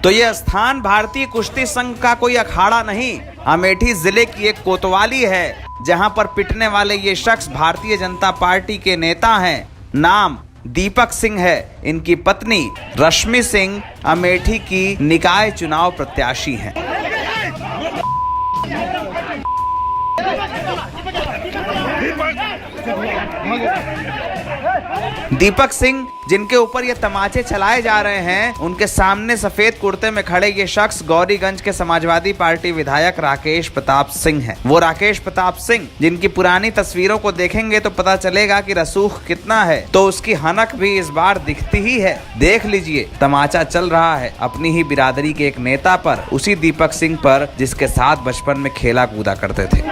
तो यह स्थान भारतीय कुश्ती संघ का कोई अखाड़ा नहीं, अमेठी जिले की एक कोतवाली है, जहां पर पिटने वाले ये शख्स भारतीय जनता पार्टी के नेता हैं। नाम दीपक सिंह है। इनकी पत्नी रश्मि सिंह अमेठी की निकाय चुनाव प्रत्याशी हैं। दीपक सिंह जिनके ऊपर ये तमाचे चलाए जा रहे हैं, उनके सामने सफेद कुर्ते में खड़े ये शख्स गौरीगंज के समाजवादी पार्टी विधायक राकेश प्रताप सिंह हैं। वो राकेश प्रताप सिंह जिनकी पुरानी तस्वीरों को देखेंगे तो पता चलेगा कि रसूख कितना है, तो उसकी हनक भी इस बार दिखती ही है। देख लीजिए, तमाचा चल रहा है अपनी ही बिरादरी के एक नेता पर, उसी दीपक सिंह पर जिसके साथ बचपन में खेला कूदा करते थे।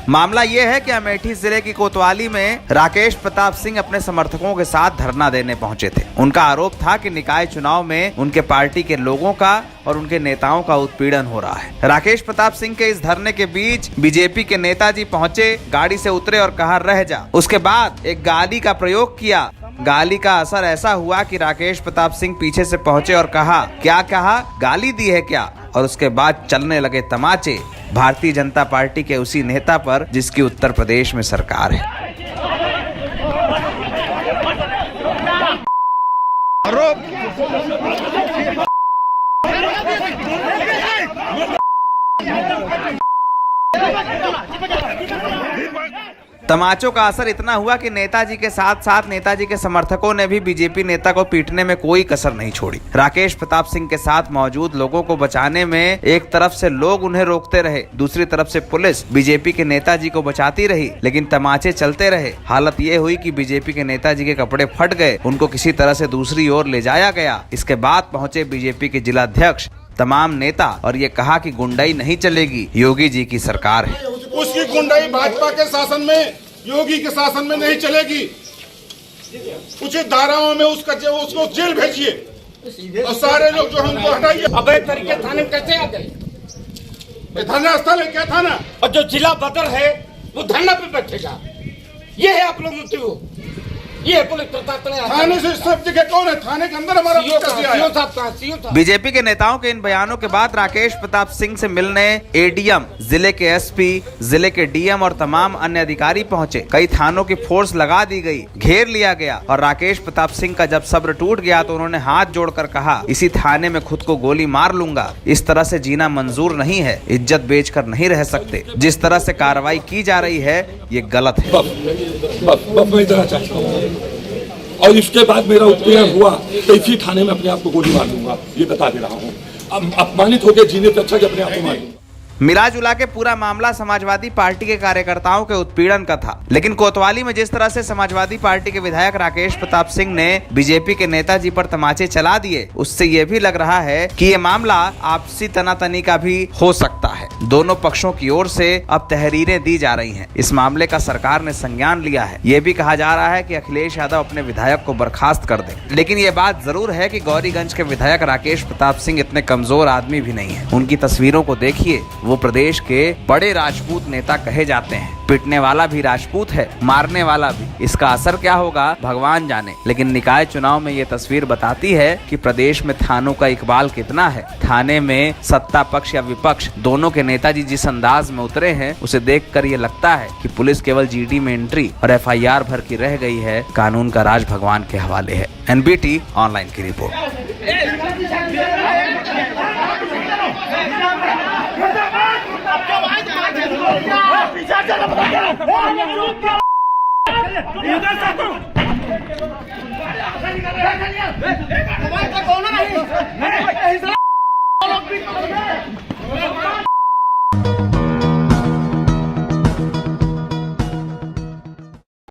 मामला यह है कि अमेठी जिले की कोतवाली में राकेश प्रताप सिंह अपने समर्थकों के साथ धरना देने पहुंचे थे। उनका आरोप था कि निकाय चुनाव में उनके पार्टी के लोगों का और उनके नेताओं का उत्पीड़न हो रहा है। राकेश प्रताप सिंह के इस धरने के बीच बीजेपी के नेताजी पहुंचे, गाड़ी से उतरे और कहा रह जा। उसके बाद एक गाली का प्रयोग किया। गाली का असर ऐसा हुआ कि राकेश प्रताप सिंह पीछे से पहुंचे और कहा, क्या कहा, गाली दी है क्या? और उसके बाद चलने लगे तमाचे भारतीय जनता पार्टी के उसी नेता पर जिसकी उत्तर प्रदेश में सरकार है। तमाचों का असर इतना हुआ कि नेताजी के साथ साथ नेताजी के समर्थकों ने भी बीजेपी नेता को पीटने में कोई कसर नहीं छोड़ी। राकेश प्रताप सिंह के साथ मौजूद लोगों को बचाने में एक तरफ से लोग उन्हें रोकते रहे, दूसरी तरफ से पुलिस बीजेपी के नेताजी को बचाती रही, लेकिन तमाचे चलते रहे। हालत ये हुई कि बीजेपी के नेताजी के कपड़े फट गए, उनको किसी तरह से दूसरी ओर ले जाया गया। इसके बाद पहुंचे बीजेपी के जिलाध्यक्ष, तमाम नेता, और ये कहा कि गुंडाई नहीं चलेगी, योगी जी की सरकार है। उसकी गुंडाई भाजपा के शासन में, योगी के शासन में नहीं चलेगी। उचित धाराओं में उसको जेल भेजिए और सारे लोग जो हमको हटाइए। अवैध तरीके थाने में कैसे आ गए? धरना स्थल है क्या थाना? और जो जिला बदर है वो धरना पे बैठेगा। ये है आप लोगों की वो, ये पुलिस प्रशासन। थाने से सब जगह कौन है? थाने के अंदर हमारा बीजेपी के नेताओं के इन बयानों के बाद राकेश प्रताप सिंह से मिलने एडीएम, जिले के एसपी, जिले के डीएम और तमाम अन्य अधिकारी पहुंचे। कई थानों की फोर्स लगा दी गई, घेर लिया गया और राकेश प्रताप सिंह का जब सब्र टूट गया तो उन्होंने हाथ जोड़कर कहा, इसी थाने में खुद को गोली मार लूंगा। इस तरह से जीना मंजूर नहीं है, इज्जत बेचकर नहीं रह सकते। जिस तरह से कार्रवाई की जा रही है ये गलत है। और इसके बाद मेरा उत्पीड़न हुआ तो इसी थाने में अपने आप को गोली मार दूंगा, ये बता दे रहा हूँ। अपमानित होकर जीने से अच्छा कि अपने आप को मार दूंगा। मिला जुला के पूरा मामला समाजवादी पार्टी के कार्यकर्ताओं के उत्पीड़न का था, लेकिन कोतवाली में जिस तरह से समाजवादी पार्टी के विधायक राकेश प्रताप सिंह ने बीजेपी के नेताजी पर तमाचे चला दिए, उससे ये भी लग रहा है कि ये मामला आपसी तनातनी का भी हो सकता है। दोनों पक्षों की ओर से अब तहरीरें दी जा रही हैं। इस मामले का सरकार ने संज्ञान लिया है। ये भी कहा जा रहा है कि अखिलेश यादव अपने विधायक को बर्खास्त कर दें। लेकिन ये बात जरूर है कि गौरीगंज के विधायक राकेश प्रताप सिंह इतने कमजोर आदमी भी नहीं है। उनकी तस्वीरों को देखिए, वो प्रदेश के बड़े राजपूत नेता कहे जाते हैं। पिटने वाला भी राजपूत है, मारने वाला भी। इसका असर क्या होगा भगवान जाने। लेकिन निकाय चुनाव में ये तस्वीर बताती है कि प्रदेश में थानों का इकबाल कितना है। थाने में सत्ता पक्ष या विपक्ष दोनों के नेताजी जिस अंदाज में उतरे हैं, उसे देखकर ये लगता है कि पुलिस केवल जीडी में एंट्री और एफआईआर भर की रह गई है। कानून का राज भगवान के हवाले है। एनबीटी ऑनलाइन की रिपोर्ट। इधर से